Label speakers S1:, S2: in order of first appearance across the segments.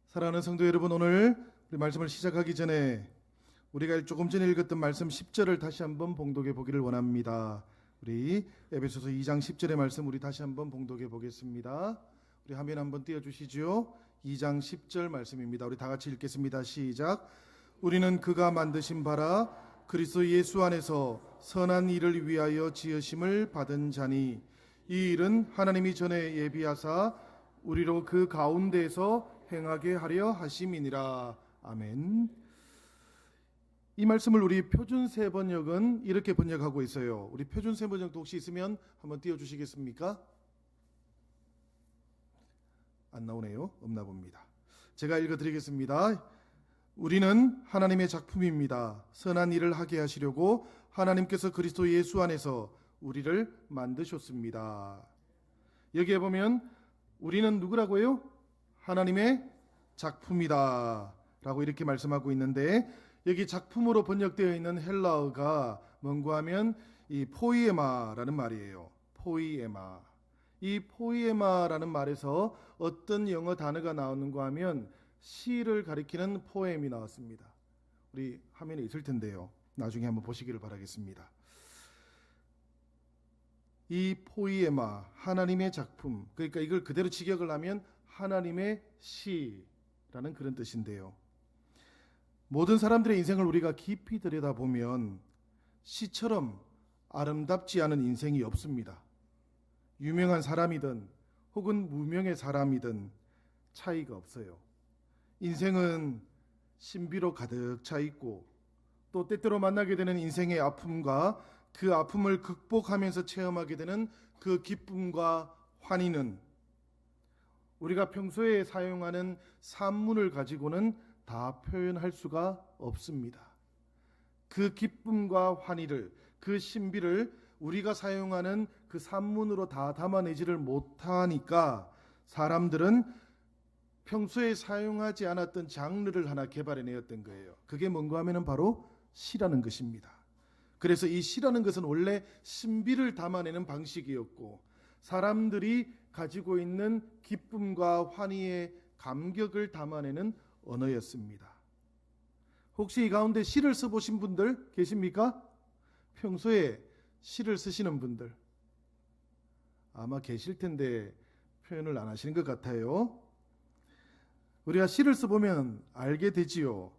S1: 사랑하는 성도 여러분, 오늘 우리 말씀을 시작하기 전에 우리가 조금 전에 읽었던 말씀 10절을 다시 한번 봉독해 보기를 원합니다. 우리 에베소서 2장 10절의 말씀 우리 다시 한번 봉독해 보겠습니다. 우리 화면 한번 띄워주시죠. 2장 10절 말씀입니다. 우리 다 같이 읽겠습니다. 시작. 우리는 그가 만드신 바라 그리스도 예수 안에서 선한 일을 위하여 지으심을 받은 자니 이 일은 하나님이 전에 예비하사 우리로 그 가운데에서 행하게 하려 하심이니라. 아멘. 이 말씀을 우리 표준세 번역은 이렇게 번역하고 있어요. 우리 표준세 번역도 혹시 있으면 한번 띄워주시겠습니까? 안 나오네요. 없나 봅니다. 제가 읽어드리겠습니다. 우리는 하나님의 작품입니다. 선한 일을 하게 하시려고 하나님께서 그리스도 예수 안에서 우리를 만드셨습니다. 여기에 보면 우리는 누구라고요? 하나님의 작품이다 라고 이렇게 말씀하고 있는데, 여기 작품으로 번역되어 있는 헬라어가 뭔가 하면 이 포이에마라는 말이에요. 포이에마. 이 포이에마라는 말에서 어떤 영어 단어가 나오는가 하면 시를 가리키는 포엠이 나왔습니다. 우리 화면에 있을 텐데요. 나중에 한번 보시기를 바라겠습니다. 이 포이에마, 하나님의 작품, 그러니까 이걸 그대로 직역을 하면 하나님의 시라는 그런 뜻인데요. 모든 사람들의 인생을 우리가 깊이 들여다보면 시처럼 아름답지 않은 인생이 없습니다. 유명한 사람이든 혹은 무명의 사람이든 차이가 없어요. 인생은 신비로 가득 차 있고, 또 때때로 만나게 되는 인생의 아픔과 그 아픔을 극복하면서 체험하게 되는 그 기쁨과 환희는 우리가 평소에 사용하는 산문을 가지고는 다 표현할 수가 없습니다. 그 기쁨과 환희를, 그 신비를 우리가 사용하는 그 산문으로 다 담아내지를 못하니까 사람들은 평소에 사용하지 않았던 장르를 하나 개발해내었던 거예요. 그게 뭔가 하면은 바로 시라는 것입니다. 그래서 이 시라는 것은 원래 신비를 담아내는 방식이었고, 사람들이 가지고 있는 기쁨과 환희의 감격을 담아내는 언어였습니다. 혹시 이 가운데 시를 써보신 분들 계십니까? 평소에 시를 쓰시는 분들 아마 계실 텐데 표현을 안 하시는 것 같아요. 우리가 시를 써보면 알게 되지요.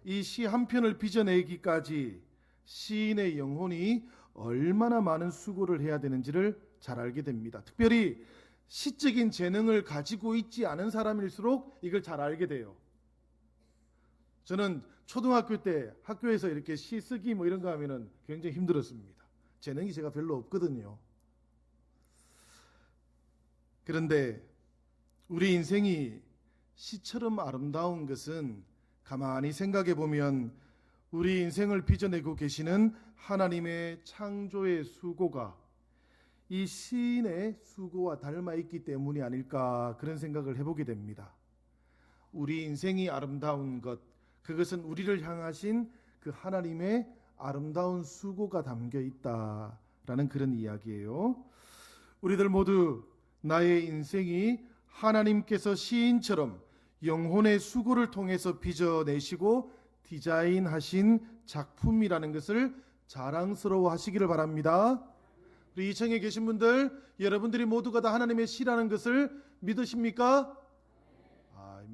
S1: 이 시 한 편을 빚어내기까지 시인의 영혼이 얼마나 많은 수고를 해야 되는지를 잘 알게 됩니다. 특별히 시적인 재능을 가지고 있지 않은 사람일수록 이걸 잘 알게 돼요. 저는 초등학교 때 학교에서 이렇게 시 쓰기 뭐 이런 거 하면은 굉장히 힘들었습니다. 재능이 제가 별로 없거든요. 그런데 우리 인생이 시처럼 아름다운 것은 가만히 생각해 보면 우리 인생을 빚어내고 계시는 하나님의 창조의 수고가 이 시인의 수고와 닮아 있기 때문이 아닐까, 그런 생각을 해보게 됩니다. 우리 인생이 아름다운 것, 그것은 우리를 향하신 그 하나님의 아름다운 수고가 담겨 있다라는 그런 이야기예요. 우리들 모두 나의 인생이 하나님께서 시인처럼 영혼의 수고를 통해서 빚어내시고 디자인하신 작품이라는 것을 자랑스러워 하시기를 바랍니다. 우리 2층에 계신 분들, 여러분들이 모두가 다 하나님의 시라는 것을 믿으십니까?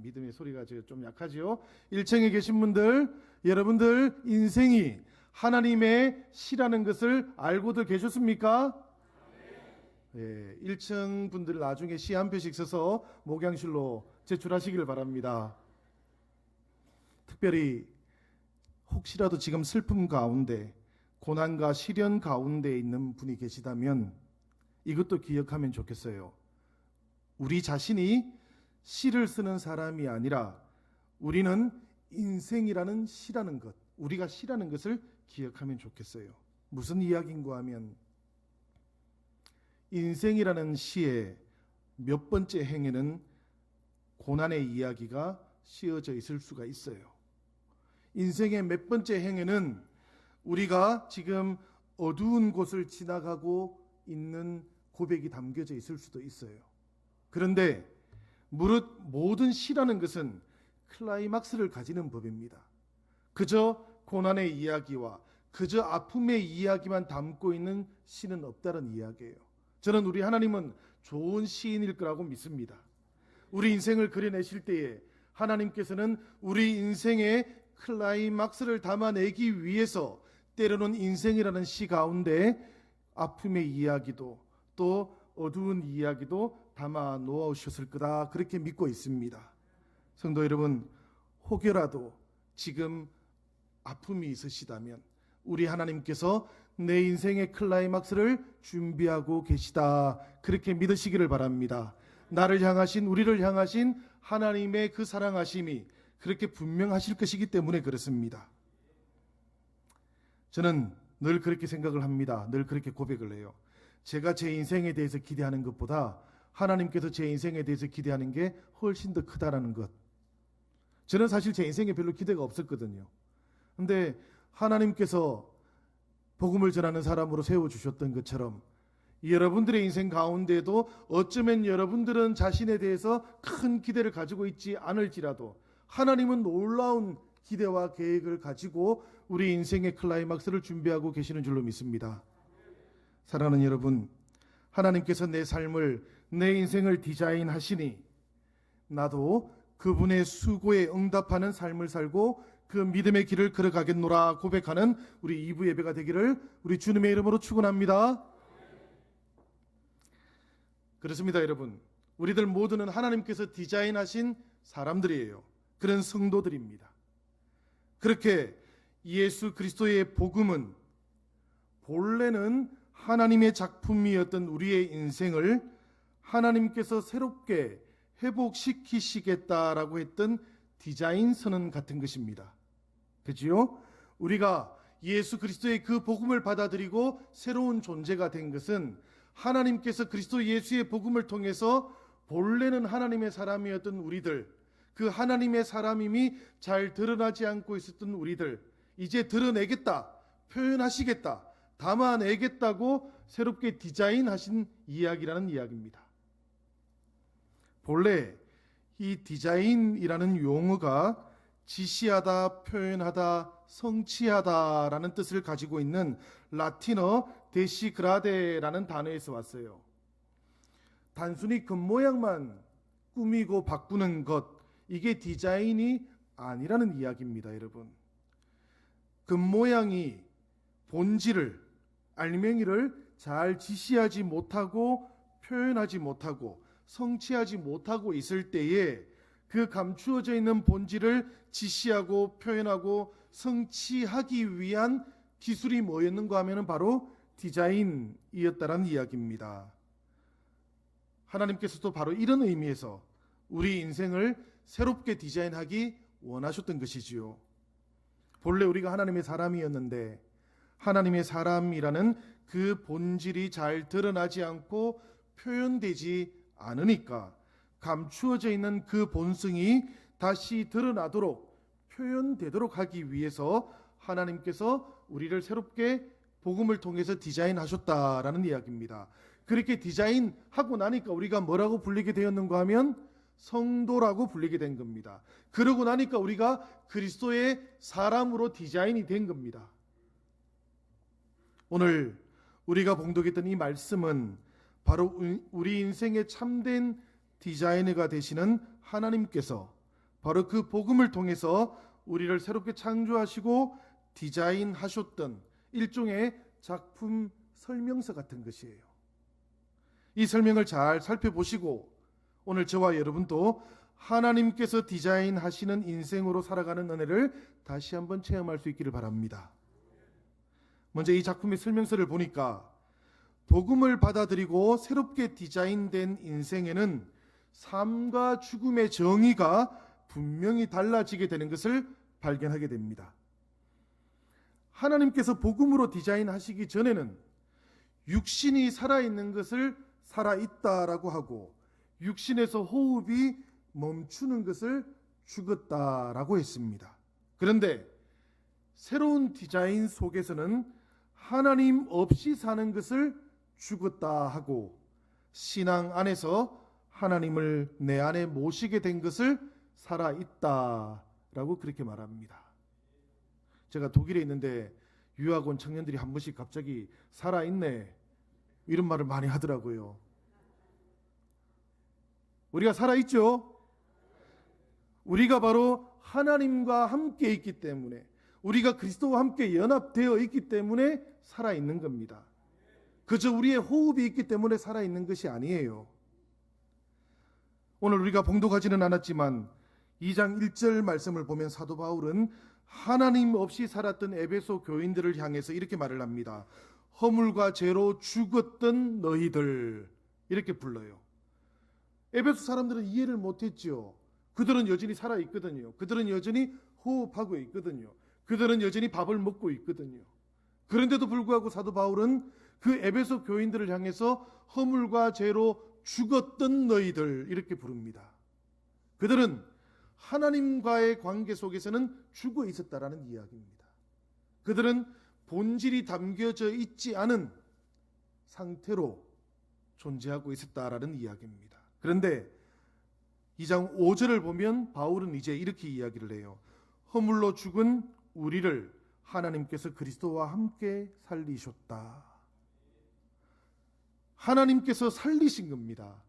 S1: 믿음의 소리가 좀 약하지요. 1층에 계신 분들, 여러분들 인생이 하나님의 시라는 것을 알고들 계셨습니까? 네, 1층 분들 나중에 시 한 편씩 써서 목양실로 제출하시길 바랍니다. 특별히 혹시라도 지금 슬픔 가운데, 고난과 시련 가운데 있는 분이 계시다면 이것도 기억하면 좋겠어요. 우리 자신이 시를 쓰는 사람이 아니라 우리는 인생이라는 시라는 것, 우리가 시라는 것을 기억하면 좋겠어요. 무슨 이야기인가 하면 인생이라는 시의 몇 번째 행에는 고난의 이야기가 씌어져 있을 수가 있어요. 인생의 몇 번째 행에는 우리가 지금 어두운 곳을 지나가고 있는 고백이 담겨져 있을 수도 있어요. 그런데 무릇 모든 시라는 것은 클라이막스를 가지는 법입니다. 그저 고난의 이야기와 그저 아픔의 이야기만 담고 있는 시는 없다는 이야기예요. 저는 우리 하나님은 좋은 시인일 거라고 믿습니다. 우리 인생을 그려내실 때에 하나님께서는 우리 인생의 클라이막스를 담아내기 위해서 때로는 인생이라는 시 가운데 아픔의 이야기도 또 어두운 이야기도 담아 놓으셨을 거다, 그렇게 믿고 있습니다. 성도 여러분, 혹여라도 지금 아픔이 있으시다면 우리 하나님께서 내 인생의 클라이막스를 준비하고 계시다, 그렇게 믿으시기를 바랍니다. 나를 향하신, 우리를 향하신 하나님의 그 사랑하심이 그렇게 분명하실 것이기 때문에 그렇습니다. 저는 늘 그렇게 생각을 합니다. 늘 그렇게 고백을 해요. 제가 제 인생에 대해서 기대하는 것보다 하나님께서 제 인생에 대해서 기대하는 게 훨씬 더 크다라는 것. 저는 사실 제 인생에 별로 기대가 없었거든요. 근데 하나님께서 복음을 전하는 사람으로 세워주셨던 것처럼 여러분들의 인생 가운데도 어쩌면 여러분들은 자신에 대해서 큰 기대를 가지고 있지 않을지라도 하나님은 놀라운 기대와 계획을 가지고 우리 인생의 클라이막스를 준비하고 계시는 줄로 믿습니다. 사랑하는 여러분, 하나님께서 내 삶을, 내 인생을 디자인하시니 나도 그분의 수고에 응답하는 삶을 살고 그 믿음의 길을 걸어가겠노라 고백하는 우리 2부 예배가 되기를 우리 주님의 이름으로 축원합니다. 그렇습니다. 여러분, 우리들 모두는 하나님께서 디자인하신 사람들이에요. 그런 성도들입니다. 그렇게 예수 그리스도의 복음은 본래는 하나님의 작품이었던 우리의 인생을 하나님께서 새롭게 회복시키시겠다라고 했던 디자인 선언 같은 것입니다. 그지요? 우리가 예수 그리스도의 그 복음을 받아들이고 새로운 존재가 된 것은 하나님께서 그리스도 예수의 복음을 통해서 본래는 하나님의 사람이었던 우리들, 그 하나님의 사람임이 잘 드러나지 않고 있었던 우리들, 이제 드러내겠다, 표현하시겠다, 담아내겠다고 새롭게 디자인하신 이야기라는 이야기입니다. 본래 이 디자인이라는 용어가 지시하다, 표현하다, 성취하다라는 뜻을 가지고 있는 라틴어 데시그라데라는 단어에서 왔어요. 단순히 겉모양만 꾸미고 바꾸는 것, 이게 디자인이 아니라는 이야기입니다, 여러분. 겉모양이 본질을, 알맹이를 잘 지시하지 못하고 표현하지 못하고 성취하지 못하고 있을 때에 그 감추어져 있는 본질을 지시하고 표현하고 성취하기 위한 기술이 뭐였는가 하면 바로 디자인이었다라는 이야기입니다. 하나님께서도 바로 이런 의미에서 우리 인생을 새롭게 디자인하기 원하셨던 것이지요. 본래 우리가 하나님의 사람이었는데 하나님의 사람이라는 그 본질이 잘 드러나지 않고 표현되지 않으니까 감추어져 있는 그 본성이 다시 드러나도록 표현되도록 하기 위해서 하나님께서 우리를 새롭게 복음을 통해서 디자인하셨다라는 이야기입니다. 그렇게 디자인하고 나니까 우리가 뭐라고 불리게 되었는가 하면 성도라고 불리게 된 겁니다. 그러고 나니까 우리가 그리스도의 사람으로 디자인이 된 겁니다. 오늘 우리가 봉독했던 이 말씀은 바로 우리 인생의 참된 디자이너가 되시는 하나님께서 바로 그 복음을 통해서 우리를 새롭게 창조하시고 디자인하셨던 일종의 작품 설명서 같은 것이에요. 이 설명을 잘 살펴보시고 오늘 저와 여러분도 하나님께서 디자인하시는 인생으로 살아가는 은혜를 다시 한번 체험할 수 있기를 바랍니다. 먼저 이 작품의 설명서를 보니까 복음을 받아들이고 새롭게 디자인된 인생에는 삶과 죽음의 정의가 분명히 달라지게 되는 것을 발견하게 됩니다. 하나님께서 복음으로 디자인하시기 전에는 육신이 살아있는 것을 살아있다라고 하고 육신에서 호흡이 멈추는 것을 죽었다라고 했습니다. 그런데 새로운 디자인 속에서는 하나님 없이 사는 것을 죽었다 하고 신앙 안에서 하나님을 내 안에 모시게 된 것을 살아있다라고 그렇게 말합니다. 제가 독일에 있는데 유학 온 청년들이 한 번씩 갑자기 살아있네 이런 말을 많이 하더라고요. 우리가 살아있죠? 우리가 바로 하나님과 함께 있기 때문에, 우리가 그리스도와 함께 연합되어 있기 때문에 살아있는 겁니다. 그저 우리의 호흡이 있기 때문에 살아있는 것이 아니에요. 오늘 우리가 봉독하지는 않았지만 2장 1절 말씀을 보면 사도 바울은 하나님 없이 살았던 에베소 교인들을 향해서 이렇게 말을 합니다. 허물과 죄로 죽었던 너희들, 이렇게 불러요. 에베소 사람들은 이해를 못했죠. 그들은 여전히 살아있거든요. 그들은 여전히 호흡하고 있거든요. 그들은 여전히 밥을 먹고 있거든요. 그런데도 불구하고 사도 바울은 그 에베소 교인들을 향해서 허물과 죄로 죽었던 너희들, 이렇게 부릅니다. 그들은 하나님과의 관계 속에서는 죽어 있었다라는 이야기입니다. 그들은 본질이 담겨져 있지 않은 상태로 존재하고 있었다라는 이야기입니다. 그런데 2장 5절을 보면 바울은 이제 이렇게 이야기를 해요. 허물로 죽은 우리를 하나님께서 그리스도와 함께 살리셨다. 하나님께서 살리신 겁니다.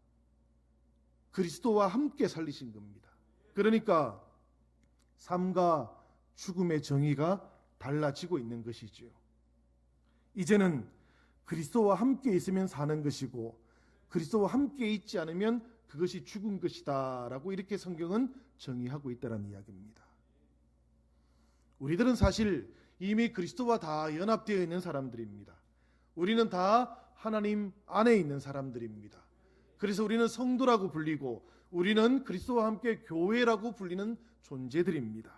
S1: 그리스도와 함께 살리신 겁니다. 그러니까 삶과 죽음의 정의가 달라지고 있는 것이지요. 이제는 그리스도와 함께 있으면 사는 것이고 그리스도와 함께 있지 않으면 그것이 죽은 것이다 라고 이렇게 성경은 정의하고 있다는 이야기입니다. 우리들은 사실 이미 그리스도와 다 연합되어 있는 사람들입니다. 우리는 다 하나님 안에 있는 사람들입니다. 그래서 우리는 성도라고 불리고 우리는 그리스도와 함께 교회라고 불리는 존재들입니다.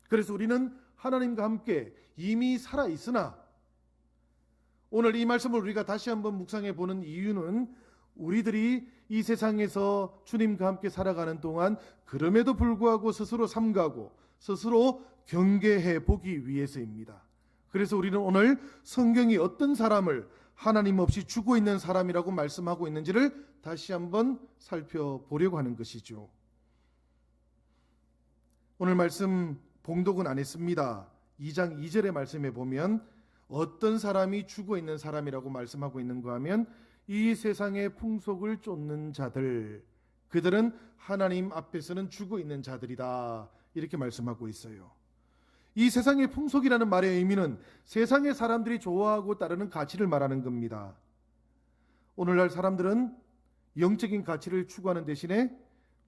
S1: 그래서 우리는 하나님과 함께 이미 살아 있으나 오늘 이 말씀을 우리가 다시 한번 묵상해 보는 이유는 우리들이 이 세상에서 주님과 함께 살아가는 동안 그럼에도 불구하고 스스로 삼가고 스스로 경계해 보기 위해서입니다. 그래서 우리는 오늘 성경이 어떤 사람을 하나님 없이 죽어 있는 사람이라고 말씀하고 있는지를 다시 한번 살펴보려고 하는 것이죠. 오늘 말씀 봉독은 안 했습니다. 2장 2절의 말씀에 보면 어떤 사람이 죽어 있는 사람이라고 말씀하고 있는가 하면 이 세상의 풍속을 쫓는 자들, 그들은 하나님 앞에서는 죽어 있는 자들이다, 이렇게 말씀하고 있어요. 이 세상의 풍속이라는 말의 의미는 세상의 사람들이 좋아하고 따르는 가치를 말하는 겁니다. 오늘날 사람들은 영적인 가치를 추구하는 대신에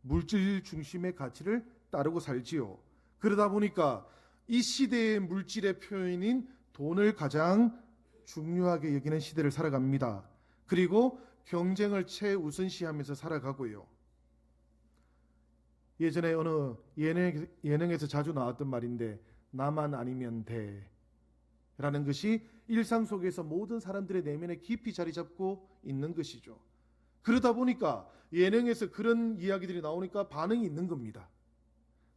S1: 물질 중심의 가치를 따르고 살지요. 그러다 보니까 이 시대의 물질의 표현인 돈을 가장 중요하게 여기는 시대를 살아갑니다. 그리고 경쟁을 최우선시하면서 살아가고요. 예전에 어느 예능에서 자주 나왔던 말인데 나만 아니면 돼 라는 것이 일상 속에서 모든 사람들의 내면에 깊이 자리 잡고 있는 것이죠. 그러다 보니까 예능에서 그런 이야기들이 나오니까 반응이 있는 겁니다.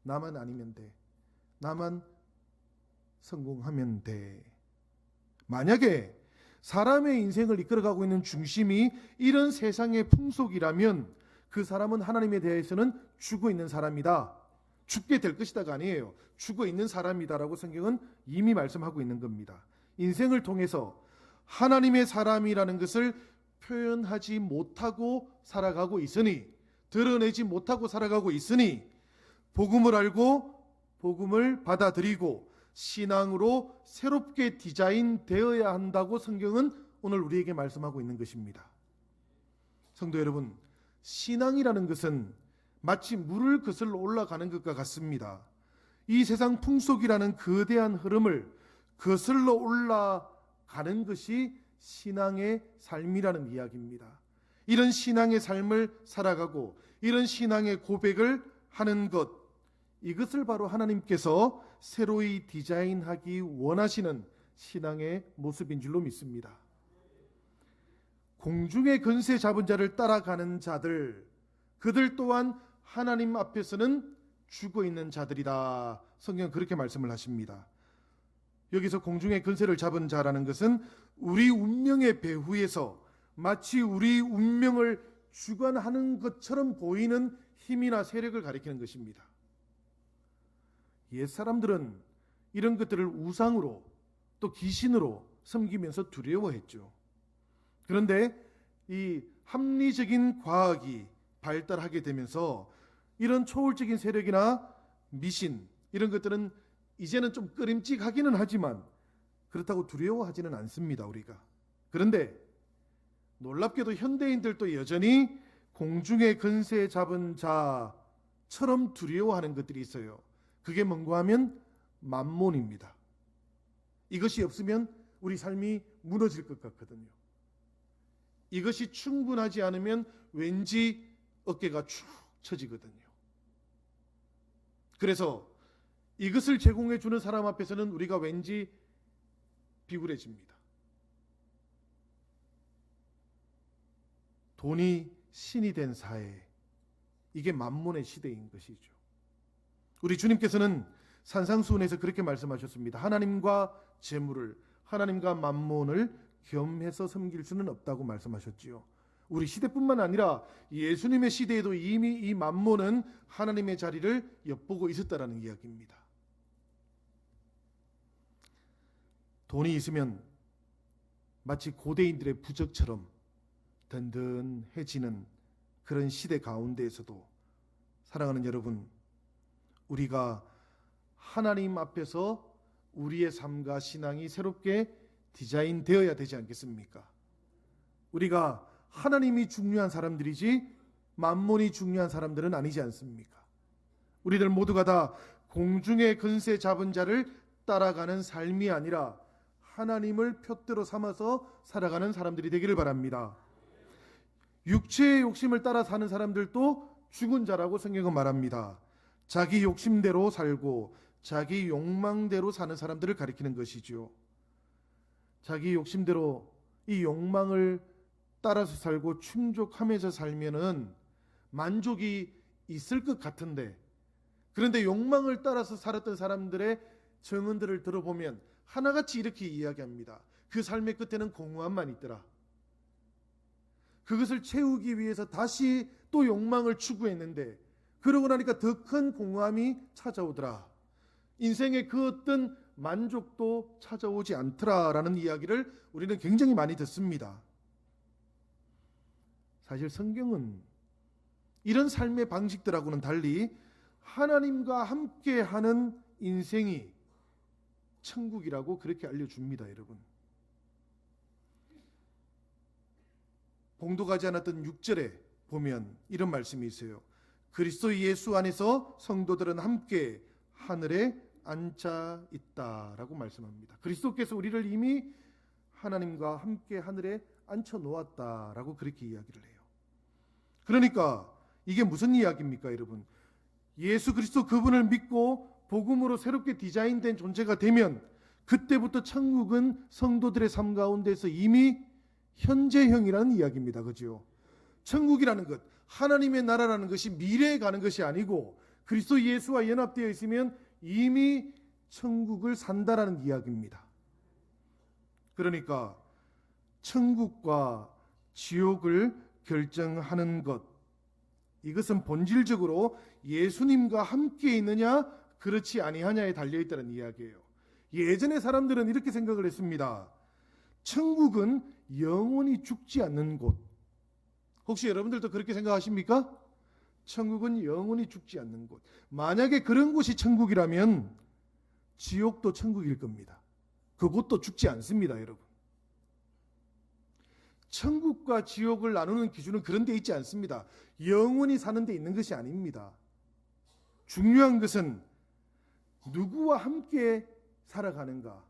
S1: 나만 아니면 돼. 나만 성공하면 돼. 만약에 사람의 인생을 이끌어가고 있는 중심이 이런 세상의 풍속이라면 그 사람은 하나님에 대해서는 죽어 있는 사람이다. 죽게 될 것이다가 아니에요. 죽어 있는 사람이다라고 성경은 이미 말씀하고 있는 겁니다. 인생을 통해서 하나님의 사람이라는 것을 표현하지 못하고 살아가고 있으니, 드러내지 못하고 살아가고 있으니 복음을 알고 복음을 받아들이고 신앙으로 새롭게 디자인되어야 한다고 성경은 오늘 우리에게 말씀하고 있는 것입니다. 성도 여러분, 신앙이라는 것은 마치 물을 거슬러 올라가는 것과 같습니다. 이 세상 풍속이라는 거대한 흐름을 거슬러 올라가는 것이 신앙의 삶이라는 이야기입니다. 이런 신앙의 삶을 살아가고 이런 신앙의 고백을 하는 것, 이것을 바로 하나님께서 새로이 디자인하기 원하시는 신앙의 모습인 줄로 믿습니다. 공중의 권세 잡은 자를 따라가는 자들, 그들 또한 하나님 앞에서는 죽어 있는 자들이다. 성경은 그렇게 말씀을 하십니다. 여기서 공중의 권세를 잡은 자라는 것은 우리 운명의 배후에서 마치 우리 운명을 주관하는 것처럼 보이는 힘이나 세력을 가리키는 것입니다. 옛 사람들은 이런 것들을 우상으로 또 귀신으로 섬기면서 두려워했죠. 그런데 이 합리적인 과학이 발달하게 되면서 이런 초월적인 세력이나 미신 이런 것들은 이제는 좀 꺼림칙하기는 하지만 그렇다고 두려워하지는 않습니다, 우리가. 그런데 놀랍게도 현대인들도 여전히 공중의 근세 잡은 자처럼 두려워하는 것들이 있어요. 그게 뭔가 하면 만몬입니다. 이것이 없으면 우리 삶이 무너질 것 같거든요. 이것이 충분하지 않으면 왠지 어깨가 축 처지거든요. 그래서 이것을 제공해 주는 사람 앞에서는 우리가 왠지 비굴해집니다. 돈이 신이 된 사회, 이게 만몬의 시대인 것이죠. 우리 주님께서는 산상수훈에서 그렇게 말씀하셨습니다. 하나님과 재물을, 하나님과 만몬을 겸해서 섬길 수는 없다고 말씀하셨지요. 우리 시대뿐만 아니라 예수님의 시대에도 이미 이 만몬은 하나님의 자리를 엿보고 있었다라는 이야기입니다. 돈이 있으면 마치 고대인들의 부적처럼 든든해지는 그런 시대 가운데에서도 사랑하는 여러분, 우리가 하나님 앞에서 우리의 삶과 신앙이 새롭게 디자인되어야 되지 않겠습니까? 우리가 하나님이 중요한 사람들이지 만몬이 중요한 사람들은 아니지 않습니까? 우리들 모두가 다 공중의 근세 잡은 자를 따라가는 삶이 아니라 하나님을 표대로 삼아서 살아가는 사람들이 되기를 바랍니다. 육체의 욕심을 따라 사는 사람들도 죽은 자라고 성경은 말합니다. 자기 욕심대로 살고 자기 욕망대로 사는 사람들을 가리키는 것이죠. 자기 욕심대로 이 욕망을 따라서 살고 충족하면서 살면은 만족이 있을 것 같은데, 그런데 욕망을 따라서 살았던 사람들의 증언들을 들어보면 하나같이 이렇게 이야기합니다. 그 삶의 끝에는 공허함만 있더라. 그것을 채우기 위해서 다시 또 욕망을 추구했는데 그러고 나니까 더 큰 공허함이 찾아오더라. 인생의 그 어떤 만족도 찾아오지 않더라라는 이야기를 우리는 굉장히 많이 듣습니다. 사실 성경은 이런 삶의 방식들하고는 달리 하나님과 함께하는 인생이 천국이라고 그렇게 알려줍니다, 여러분. 봉독하지 않았던 6절에 보면 이런 말씀이 있어요. 그리스도 예수 안에서 성도들은 함께 하늘에 앉아 있다라고 말씀합니다. 그리스도께서 우리를 이미 하나님과 함께 하늘에 앉혀 놓았다라고 그렇게 이야기를 해요. 그러니까 이게 무슨 이야기입니까, 여러분? 예수 그리스도 그분을 믿고 복음으로 새롭게 디자인된 존재가 되면 그때부터 천국은 성도들의 삶 가운데서 이미 현재형이라는 이야기입니다. 그죠? 천국이라는 것, 하나님의 나라라는 것이 미래에 가는 것이 아니고 그리스도 예수와 연합되어 있으면 이미 천국을 산다라는 이야기입니다. 그러니까 천국과 지옥을 결정하는 것, 이것은 본질적으로 예수님과 함께 있느냐 그렇지 아니하냐에 달려있다는 이야기예요. 예전의 사람들은 이렇게 생각을 했습니다. 천국은 영원히 죽지 않는 곳. 혹시 여러분들도 그렇게 생각하십니까? 천국은 영원히 죽지 않는 곳. 만약에 그런 곳이 천국이라면 지옥도 천국일 겁니다. 그곳도 죽지 않습니다, 여러분. 천국과 지옥을 나누는 기준은 그런 데 있지 않습니다. 영원히 사는 데 있는 것이 아닙니다. 중요한 것은 누구와 함께 살아가는가,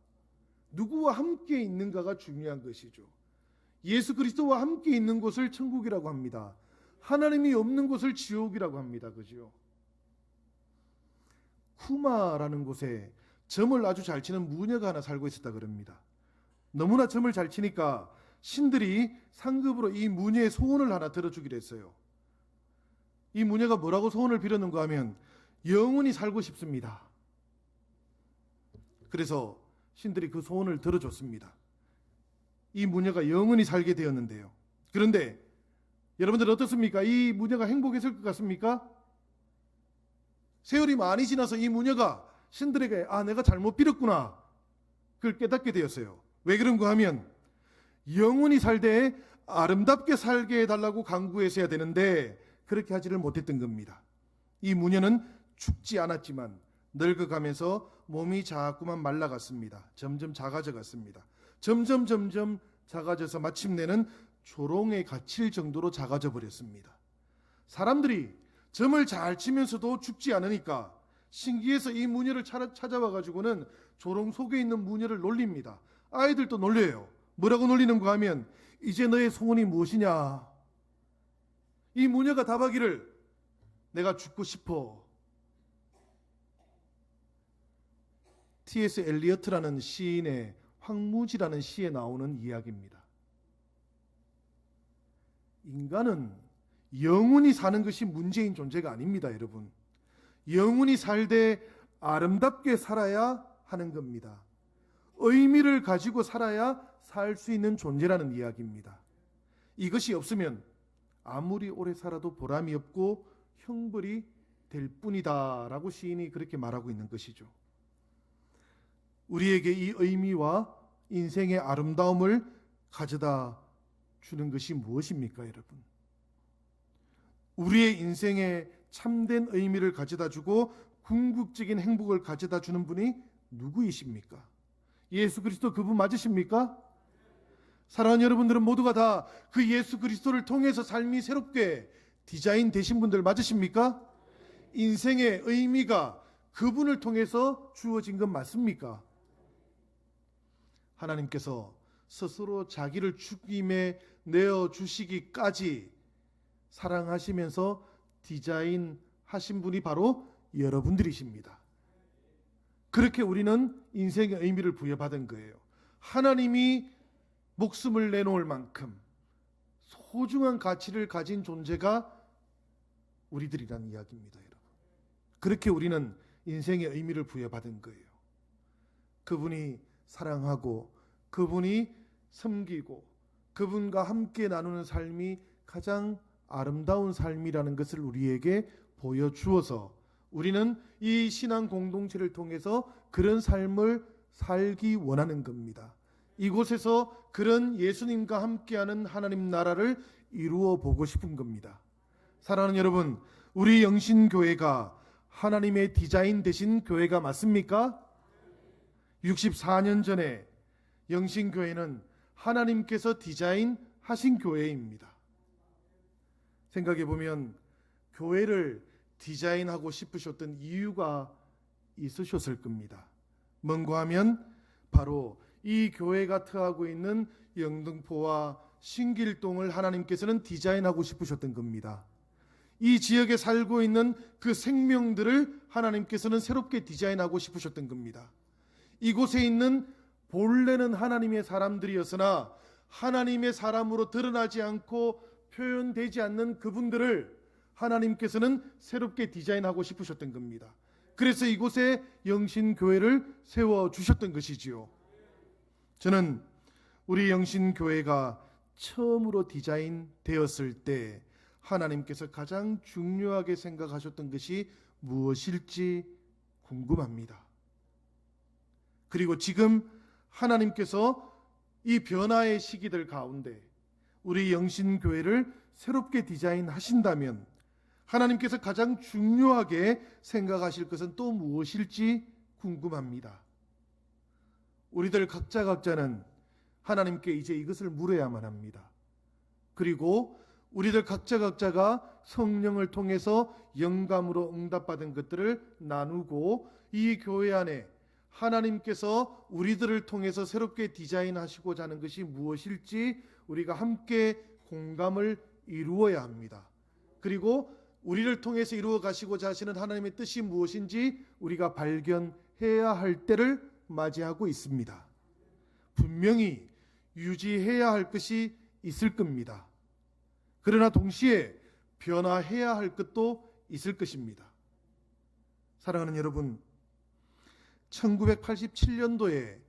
S1: 누구와 함께 있는가가 중요한 것이죠. 예수 그리스도와 함께 있는 곳을 천국이라고 합니다. 하나님이 없는 곳을 지옥이라고 합니다. 그죠? 쿠마라는 곳에 점을 아주 잘 치는 무녀가 하나 살고 있었다 그럽니다. 너무나 점을 잘 치니까 신들이 상급으로 이 무녀의 소원을 하나 들어주기로 했어요. 이 무녀가 뭐라고 소원을 빌었는가 하면 영원히 살고 싶습니다. 그래서 신들이 그 소원을 들어줬습니다. 이 무녀가 영원히 살게 되었는데요. 그런데 여러분들 어떻습니까? 이 무녀가 행복했을 것 같습니까? 세월이 많이 지나서 이 무녀가 신들에게 내가 잘못 빌었구나 그걸 깨닫게 되었어요. 왜 그런가 하면 영원히 살되 아름답게 살게 해달라고 간구했어야 되는데 그렇게 하지를 못했던 겁니다. 이 무녀는 죽지 않았지만 늙어가면서 몸이 자꾸만 말라갔습니다. 점점 작아져 갔습니다. 점점 작아져서 마침내는 조롱에 갇힐 정도로 작아져 버렸습니다. 사람들이 점을 잘 치면서도 죽지 않으니까 신기해서 이 무녀를 찾아와 가지고는 조롱 속에 있는 무녀를 놀립니다. 아이들도 놀려요. 뭐라고 놀리는가 하면 이제 너의 소원이 무엇이냐. 이 무녀가 답하기를 내가 죽고 싶어. T.S. 엘리어트라는 시인의 황무지라는 시에 나오는 이야기입니다. 인간은 영원히 사는 것이 문제인 존재가 아닙니다, 여러분. 영원히 살되 아름답게 살아야 하는 겁니다. 의미를 가지고 살아야 살 수 있는 존재라는 이야기입니다. 이것이 없으면 아무리 오래 살아도 보람이 없고 형벌이 될 뿐이다 라고 시인이 그렇게 말하고 있는 것이죠. 우리에게 이 의미와 인생의 아름다움을 가져다 주는 것이 무엇입니까, 여러분? 우리의 인생에 참된 의미를 가져다 주고 궁극적인 행복을 가져다 주는 분이 누구이십니까? 예수 그리스도 그분 맞으십니까? 사랑하는 여러분들은 모두가 다 그 예수 그리스도를 통해서 삶이 새롭게 디자인 되신 분들 맞으십니까? 인생의 의미가 그분을 통해서 주어진 것 맞습니까? 하나님께서 스스로 자기를 죽임에 내어주시기까지 사랑하시면서 디자인하신 분이 바로 여러분들이십니다. 그렇게 우리는 인생의 의미를 부여받은 거예요. 하나님이 목숨을 내놓을 만큼 소중한 가치를 가진 존재가 우리들이라는 이야기입니다, 여러분. 그렇게 우리는 인생의 의미를 부여받은 거예요. 그분이 사랑하고 그분이 섬기고 그분과 함께 나누는 삶이 가장 아름다운 삶이라는 것을 우리에게 보여주어서 우리는 이 신앙 공동체를 통해서 그런 삶을 살기 원하는 겁니다. 이곳에서 그런 예수님과 함께하는 하나님 나라를 이루어 보고 싶은 겁니다. 사랑하는 여러분, 우리 영신교회가 하나님의 디자인 되신 교회가 맞습니까? 64년 전에 영신교회는 하나님께서 디자인하신 교회입니다. 생각해 보면 교회를 디자인하고 싶으셨던 이유가 있으셨을 겁니다. 뭔가 하면 바로 이 교회가 처하고 있는 영등포와 신길동을 하나님께서는 디자인하고 싶으셨던 겁니다. 이 지역에 살고 있는 그 생명들을 하나님께서는 새롭게 디자인하고 싶으셨던 겁니다. 이곳에 있는 본래는 하나님의 사람들이었으나 하나님의 사람으로 드러나지 않고 표현되지 않는 그분들을 하나님께서는 새롭게 디자인하고 싶으셨던 겁니다. 그래서 이곳에 영신교회를 세워주셨던 것이지요. 저는 우리 영신교회가 처음으로 디자인되었을 때 하나님께서 가장 중요하게 생각하셨던 것이 무엇일지 궁금합니다. 그리고 지금 하나님께서 이 변화의 시기들 가운데 우리 영신교회를 새롭게 디자인하신다면 하나님께서 가장 중요하게 생각하실 것은 또 무엇일지 궁금합니다. 우리들 각자는 하나님께 이제 이것을 물어야만 합니다. 그리고 우리들 각자가 성령을 통해서 영감으로 응답받은 것들을 나누고 이 교회 안에 하나님께서 우리들을 통해서 새롭게 디자인하시고자 하는 것이 무엇일지 우리가 함께 공감을 이루어야 합니다. 그리고 우리를 통해서 이루어 가시고자 하시는 하나님의 뜻이 무엇인지 우리가 발견해야 할 때를 맞이하고 있습니다. 분명히 유지해야 할 것이 있을 겁니다. 그러나 동시에 변화해야 할 것도 있을 것입니다. 사랑하는 여러분, 1987년도에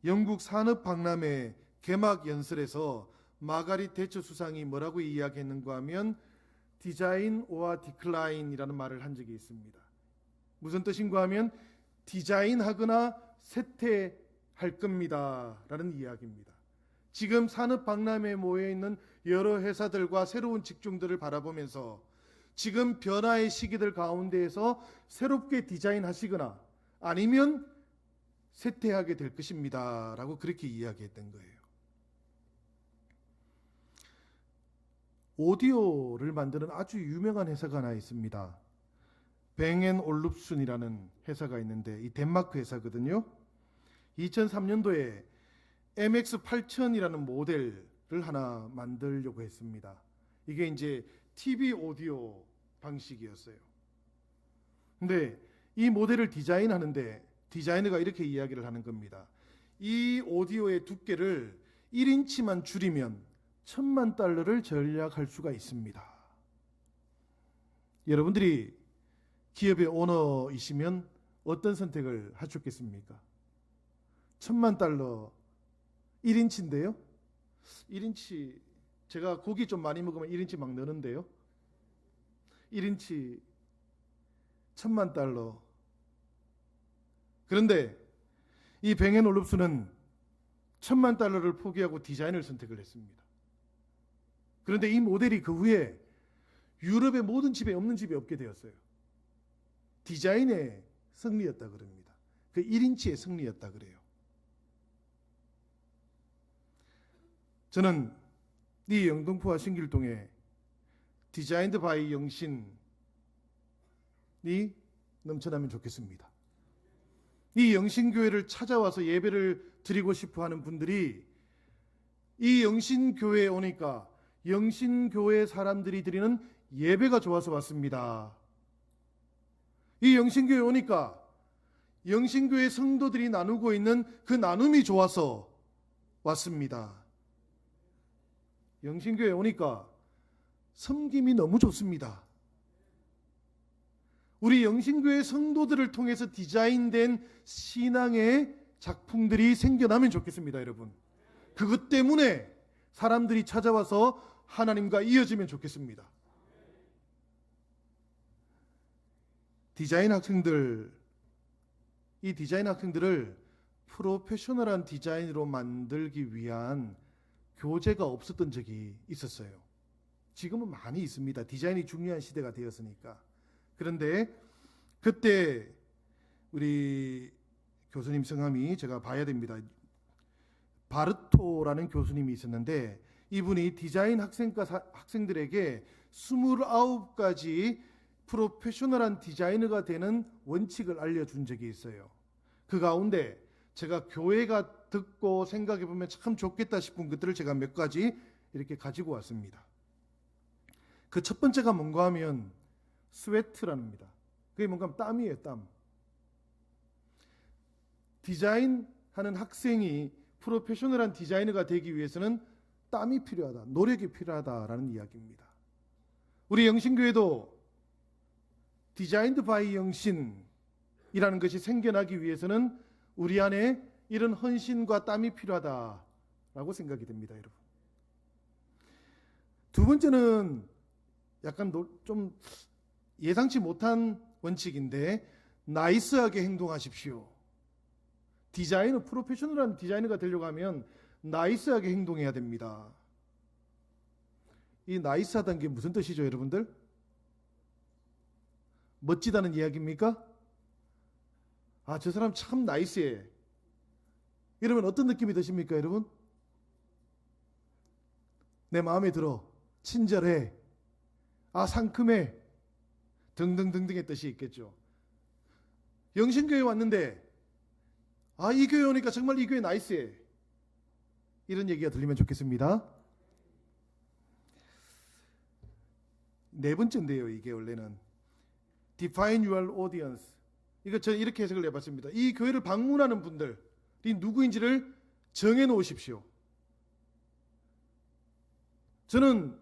S1: 영국 산업박람회 개막 연설에서 마가릿 대처 수상이 뭐라고 이야기했는가 하면 디자인 오아 디클라인이라는 말을 한 적이 있습니다. 무슨 뜻인가 하면 디자인하거나 세태할 겁니다 라는 이야기입니다. 지금 산업 박람회에 모여있는 여러 회사들과 새로운 직종들을 바라보면서 지금 변화의 시기들 가운데에서 새롭게 디자인하시거나 아니면 쇠퇴하게 될 것입니다 라고 그렇게 이야기했던 거예요. 오디오를 만드는 아주 유명한 회사가 하나 있습니다. 뱅앤올룹슨이라는 회사가 있는데 이 덴마크 회사거든요. 2003년도에 MX8000이라는 모델을 하나 만들려고 했습니다. 이게 이제 TV 오디오 방식이었어요. 근데 이 모델을 디자인하는데 디자이너가 이렇게 이야기를 하는 겁니다. 이 오디오의 두께를 1인치만 줄이면 $10,000,000를 절약할 수가 있습니다. 여러분들이 기업의 오너이시면 어떤 선택을 하셨겠습니까? $10,000,000 1인치인데요. 1인치 제가 고기 좀 많이 먹으면 1인치 막 넣는데요. 1인치 $10,000,000. 그런데 이 뱅앤올룹스는 $10,000,000를 포기하고 디자인을 선택을 했습니다. 그런데 이 모델이 그 후에 유럽의 모든 집에 없는 집이 없게 되었어요. 디자인의 승리였다 그럽니다. 그 1인치의 승리였다 그래요. 저는 이 영등포와 신길동에 디자인드 바이 영신이 넘쳐나면 좋겠습니다. 이 영신교회를 찾아와서 예배를 드리고 싶어 하는 분들이 이 영신교회에 오니까 영신교회 사람들이 드리는 예배가 좋아서 왔습니다. 이 영신교회에 오니까 영신교회 성도들이 나누고 있는 그 나눔이 좋아서 왔습니다. 영신교회에 오니까 섬김이 너무 좋습니다. 우리 영신교회 성도들을 통해서 디자인된 신앙의 작품들이 생겨나면 좋겠습니다, 여러분. 그것 때문에 사람들이 찾아와서 하나님과 이어지면 좋겠습니다. 디자인 학생들, 이 디자인 학생들을 프로페셔널한 디자인으로 만들기 위한 교재가 없었던 적이 있었어요. 지금은 많이 있습니다. 디자인이 중요한 시대가 되었으니까. 그런데 그때 우리 교수님 성함이 제가 봐야 됩니다. 바르토라는 교수님이 있었는데 이분이 디자인 학생들에게 29가지 프로페셔널한 디자이너가 되는 원칙을 알려준 적이 있어요. 그 가운데 제가 교회가 듣고 생각해 보면 참 좋겠다 싶은 것들을 제가 몇 가지 이렇게 가지고 왔습니다. 그 첫 번째가 뭔가 하면 스웨트랍니다. 그게 뭔가 하면 땀이에요, 땀. 디자인하는 학생이 프로페셔널한 디자이너가 되기 위해서는 땀이 필요하다, 노력이 필요하다라는 이야기입니다. 우리 영신교회도 디자인드 바이 영신이라는 것이 생겨나기 위해서는 우리 안에 이런 헌신과 땀이 필요하다라고 생각이 됩니다, 여러분. 두 번째는 약간 좀 예상치 못한 원칙인데 나이스하게 행동하십시오. 디자이너, 프로페셔널한 디자이너가 되려고 하면 나이스하게 행동해야 됩니다. 이 나이스하다는 게 무슨 뜻이죠, 여러분들? 멋지다는 이야기입니까? 아, 저 사람 참 나이스해. 이러면 어떤 느낌이 드십니까, 여러분? 내 마음에 들어. 친절해. 아, 상큼해. 등등등등의 뜻이 있겠죠. 영신교회 왔는데 아, 이 교회 오니까 정말 이 교회 나이스해. 이런 얘기가 들리면 좋겠습니다. 네 번째인데요, 이게 원래는 Define your audience. 이거 저는 이렇게 해석을 해봤습니다. 이 교회를 방문하는 분들이 누구인지를 정해놓으십시오. 저는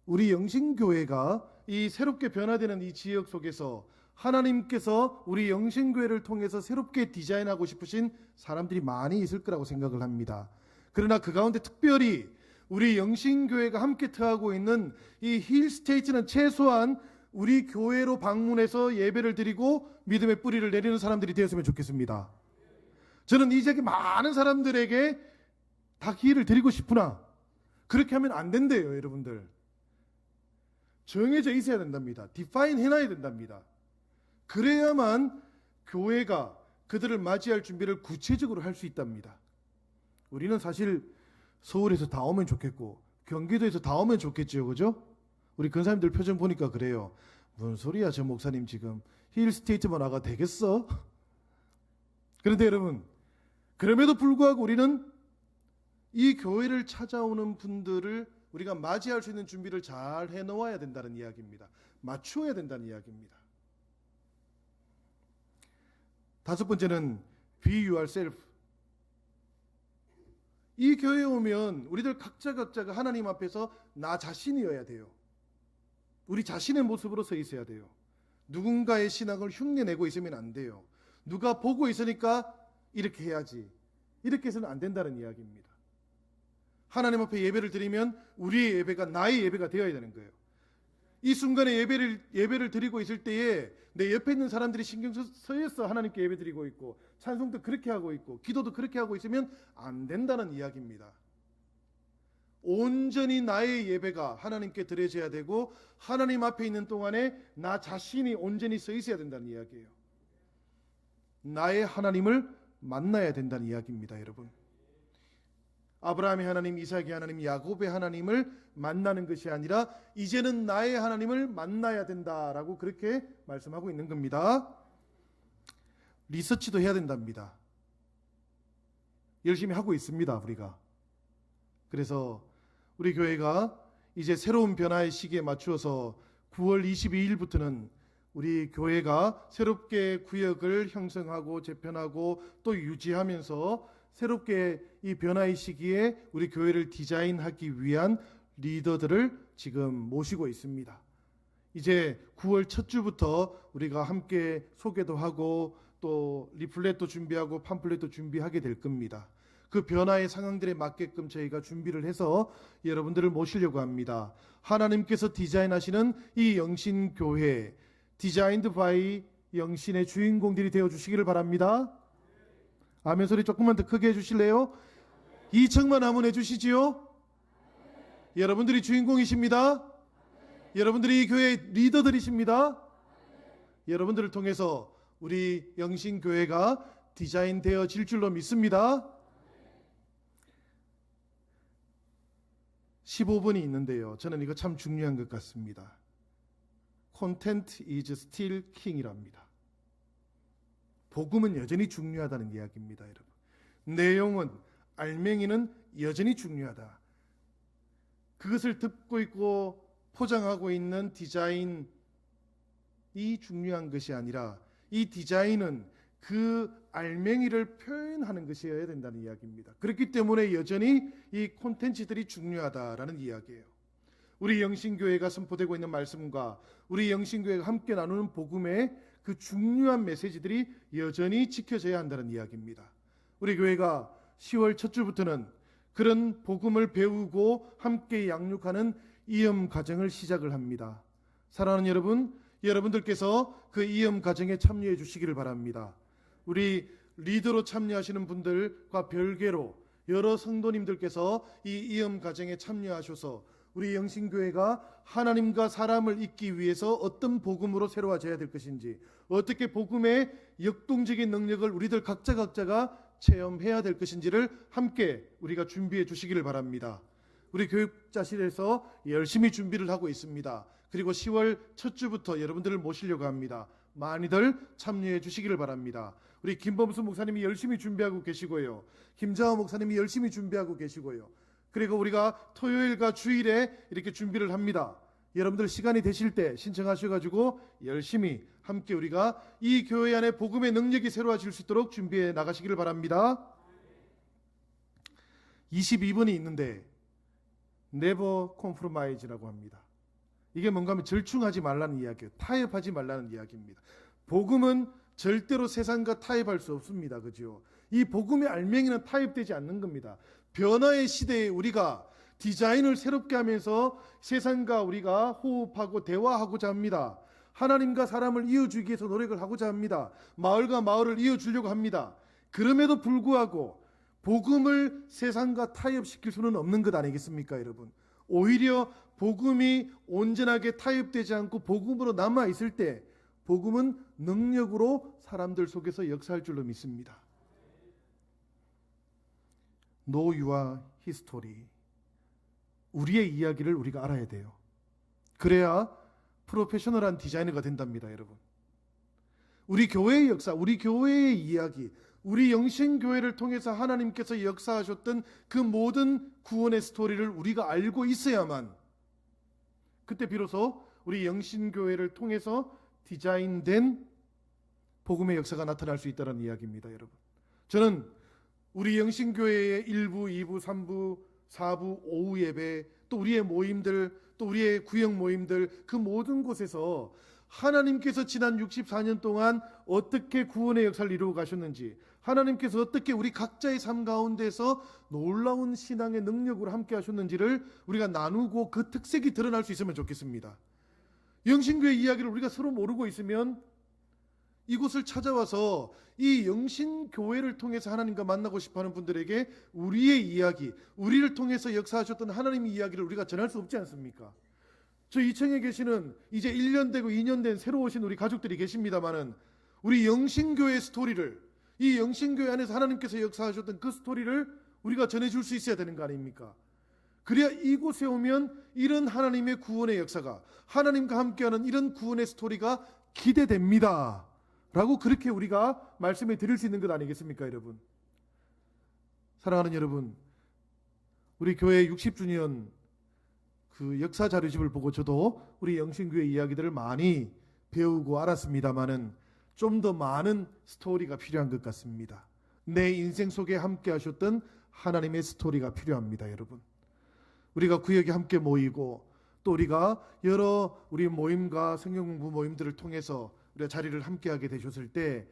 S1: 우리 영신교회가 이 새롭게 변화되는 이 지역 속에서 하나님께서 우리 영신교회를 통해서 새롭게 디자인하고 싶으신 사람들이 많이 있을 거라고 생각을 합니다. 그러나 그 가운데 특별히 우리 영신교회가 함께 터하고 있는 이 힐스테이트는 최소한 우리 교회로 방문해서 예배를 드리고 믿음의 뿌리를 내리는 사람들이 되었으면 좋겠습니다. 저는 이 지역의 많은 사람들에게 다 기회를 드리고 싶으나 그렇게 하면 안 된대요, 여러분들. 정해져 있어야 된답니다. 디파인 해놔야 된답니다. 그래야만 교회가 그들을 맞이할 준비를 구체적으로 할 수 있답니다. 우리는 사실 서울에서 다 오면 좋겠고 경기도에서 다 오면 좋겠죠, 그죠? 우리 근사님들 표정 보니까 그래요. 무슨 소리야, 저 목사님 지금 힐스테이트만 나가 되겠어? 그런데 여러분, 그럼에도 불구하고 우리는 이 교회를 찾아오는 분들을 우리가 맞이할 수 있는 준비를 잘 해놓아야 된다는 이야기입니다. 맞추어야 된다는 이야기입니다. 다섯 번째는 be yourself. 이 교회에 오면 우리들 각자가 하나님 앞에서 나 자신이어야 돼요. 우리 자신의 모습으로 서 있어야 돼요. 누군가의 신앙을 흉내내고 있으면 안 돼요. 누가 보고 있으니까 이렇게 해야지, 이렇게 해서는 안 된다는 이야기입니다. 하나님 앞에 예배를 드리면 우리의 예배가 나의 예배가 되어야 되는 거예요. 이 순간에 예배를 드리고 있을 때에 내 옆에 있는 사람들이 신경 쓰여서 하나님께 예배 드리고 있고 찬송도 그렇게 하고 있고 기도도 그렇게 하고 있으면 안 된다는 이야기입니다. 온전히 나의 예배가 하나님께 드려져야 되고 하나님 앞에 있는 동안에 나 자신이 온전히 서 있어야 된다는 이야기예요. 나의 하나님을 만나야 된다는 이야기입니다, 여러분. 아브라함의 하나님, 이삭의 하나님, 야곱의 하나님을 만나는 것이 아니라 이제는 나의 하나님을 만나야 된다라고 그렇게 말씀하고 있는 겁니다. 리서치도 해야 된답니다. 열심히 하고 있습니다, 우리가. 그래서 우리 교회가 이제 새로운 변화의 시기에 맞추어서 9월 22일부터는 우리 교회가 새롭게 구역을 형성하고 재편하고 또 유지하면서 새롭게 이 변화의 시기에 우리 교회를 디자인하기 위한 리더들을 지금 모시고 있습니다. 이제 9월 첫 주부터 우리가 함께 소개도 하고 또 리플렛도 준비하고 팜플렛도 준비하게 될 겁니다. 그 변화의 상황들에 맞게끔 저희가 준비를 해서 여러분들을 모시려고 합니다. 하나님께서 디자인하시는 이 영신교회, 디자인드 바이 영신의 주인공들이 되어주시기를 바랍니다. 아멘 소리 조금만 더 크게 해주실래요? 2층만 한번 해주시지요? 여러분들이 주인공이십니다. 여러분들이 이 교회의 리더들이십니다. 여러분들을 통해서 우리 영신교회가 디자인되어질 줄로 믿습니다. 15분이 있는데요, 저는 이거 참 중요한 것 같습니다. Content is still king이랍니다. 복음은 여전히 중요하다는 이야기입니다, 여러분. 내용은, 알맹이는 여전히 중요하다. 그것을 듣고 있고 포장하고 있는 디자인이 중요한 것이 아니라 이 디자인은 그 알맹이를 표현하는 것이어야 된다는 이야기입니다. 그렇기 때문에 여전히 이 콘텐츠들이 중요하다라는 이야기예요. 우리 영신교회가 선포되고 있는 말씀과 우리 영신교회가 함께 나누는 복음의 그 중요한 메시지들이 여전히 지켜져야 한다는 이야기입니다. 우리 교회가 10월 첫 주부터는 그런 복음을 배우고 함께 양육하는 이음 과정을 시작을 합니다. 사랑하는 여러분, 여러분들께서 그 이음 과정에 참여해 주시기를 바랍니다. 우리 리더로 참여하시는 분들과 별개로 여러 성도님들께서 이 이음 과정에 참여하셔서 우리 영신교회가 하나님과 사람을 잇기 위해서 어떤 복음으로 새로워져야 될 것인지, 어떻게 복음의 역동적인 능력을 우리들 각자가 체험해야 될 것인지를 함께 우리가 준비해 주시기를 바랍니다. 우리 교육자실에서 열심히 준비를 하고 있습니다. 그리고 10월 첫 주부터 여러분들을 모시려고 합니다. 많이들 참여해 주시기를 바랍니다. 우리 김범수 목사님이 열심히 준비하고 계시고요, 김자호 목사님이 열심히 준비하고 계시고요, 그리고 우리가 토요일과 주일에 이렇게 준비를 합니다. 여러분들 시간이 되실 때 신청하셔가지고 열심히 함께 우리가 이 교회 안에 복음의 능력이 새로워질 수 있도록 준비해 나가시기를 바랍니다. 22번이 있는데 never compromise라고 합니다. 이게 뭔가 하면 절충하지 말라는 이야기예요. 타협하지 말라는 이야기입니다. 복음은 절대로 세상과 타협할 수 없습니다. 그죠? 이 복음의 알맹이는 타협되지 않는 겁니다. 변화의 시대에 우리가 디자인을 새롭게 하면서 세상과 우리가 호흡하고 대화하고자 합니다. 하나님과 사람을 이어주기 위해서 노력을 하고자 합니다. 마을과 마을을 이어주려고 합니다. 그럼에도 불구하고 복음을 세상과 타협시킬 수는 없는 것 아니겠습니까, 여러분? 오히려 복음이 온전하게 타협되지 않고 복음으로 남아있을 때 복음은 능력으로 사람들 속에서 역사할 줄로 믿습니다. Know your history. 우리의 이야기를 우리가 알아야 돼요. 그래야 프로페셔널한 디자이너가 된답니다, 여러분. 우리 교회의 역사, 우리 교회의 이야기, 우리 영신교회를 통해서 하나님께서 역사하셨던 그 모든 구원의 스토리를 우리가 알고 있어야만 그때 비로소 우리 영신교회를 통해서 디자인된 복음의 역사가 나타날 수 있다는 이야기입니다, 여러분. 저는 우리 영신교회의 1부, 2부, 3부, 4부, 오후 예배, 또 우리의 모임들, 또 우리의 구역 모임들, 그 모든 곳에서 하나님께서 지난 64년 동안 어떻게 구원의 역사를 이루어 가셨는지, 하나님께서 어떻게 우리 각자의 삶 가운데서 놀라운 신앙의 능력으로 함께 하셨는지를 우리가 나누고 그 특색이 드러날 수 있으면 좋겠습니다. 영신교회 이야기를 우리가 서로 모르고 있으면 이곳을 찾아와서 이 영신교회를 통해서 하나님과 만나고 싶어하는 분들에게 우리의 이야기, 우리를 통해서 역사하셨던 하나님의 이야기를 우리가 전할 수 없지 않습니까? 저 2층에 계시는 이제 1년 되고 2년 된 새로 오신 우리 가족들이 계십니다마는 우리 영신교회 스토리를, 이 영신교회 안에서 하나님께서 역사하셨던 그 스토리를 우리가 전해줄 수 있어야 되는 거 아닙니까? 그래야 이곳에 오면 이런 하나님의 구원의 역사가, 하나님과 함께하는 이런 구원의 스토리가 기대됩니다 라고 그렇게 우리가 말씀해 드릴 수 있는 것 아니겠습니까, 여러분? 사랑하는 여러분, 우리 교회 60주년 그 역사 자료집을 보고 저도 우리 영신교회 이야기들을 많이 배우고 알았습니다마는 좀 더 많은 스토리가 필요한 것 같습니다. 내 인생 속에 함께 하셨던 하나님의 스토리가 필요합니다, 여러분. 우리가 구역에 함께 모이고 또 우리가 여러 우리 모임과 성경 공부 모임들을 통해서 우리가 자리를 함께 하게 되셨을 때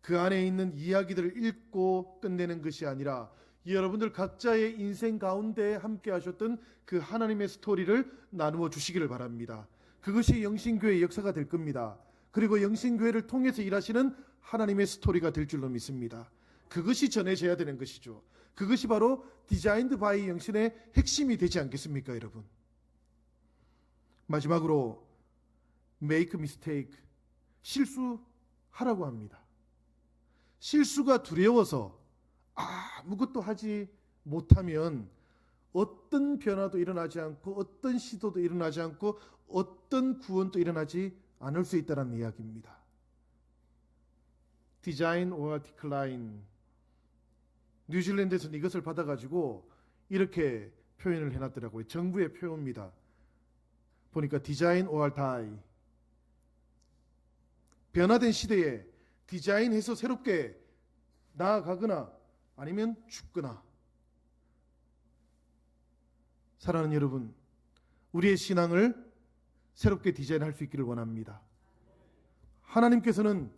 S1: 그 안에 있는 이야기들을 읽고 끝내는 것이 아니라 여러분들 각자의 인생 가운데 함께 하셨던 그 하나님의 스토리를 나누어 주시기를 바랍니다. 그것이 영신교회의 역사가 될 겁니다. 그리고 영신교회를 통해서 일하시는 하나님의 스토리가 될 줄로 믿습니다. 그것이 전해져야 되는 것이죠. 그것이 바로 디자인드 바이 영신의 핵심이 되지 않겠습니까, 여러분? 마지막으로 make mistake, 실수하라고 합니다. 실수가 두려워서 아무것도 하지 못하면 어떤 변화도 일어나지 않고 어떤 시도도 일어나지 않고 어떤 구원도 일어나지 않을 수 있다는 이야기입니다. Design or decline. 뉴질랜드에서는 이것을 받아가지고 이렇게 표현을 해놨더라고요. 정부의 표현입니다. 보니까 Design or die. 변화된 시대에 디자인해서 새롭게 나아가거나 아니면 죽거나. 사랑하는 여러분, 우리의 신앙을 새롭게 디자인할 수 있기를 원합니다. 하나님께서는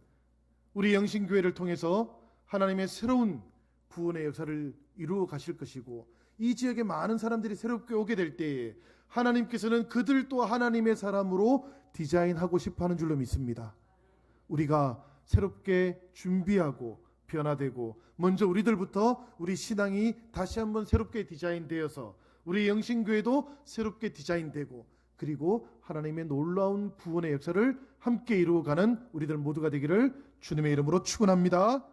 S1: 우리 영신교회를 통해서 하나님의 새로운 구원의 역사를 이루어 가실 것이고, 이 지역에 많은 사람들이 새롭게 오게 될 때에 하나님께서는 그들도 하나님의 사람으로 디자인하고 싶어하는 줄로 믿습니다. 우리가 새롭게 준비하고 변화되고 먼저 우리들부터 우리 신앙이 다시 한번 새롭게 디자인되어서 우리 영신교회도 새롭게 디자인되고 그리고 하나님의 놀라운 구원의 역사를 함께 이루어가는 우리들 모두가 되기를 주님의 이름으로 축원합니다.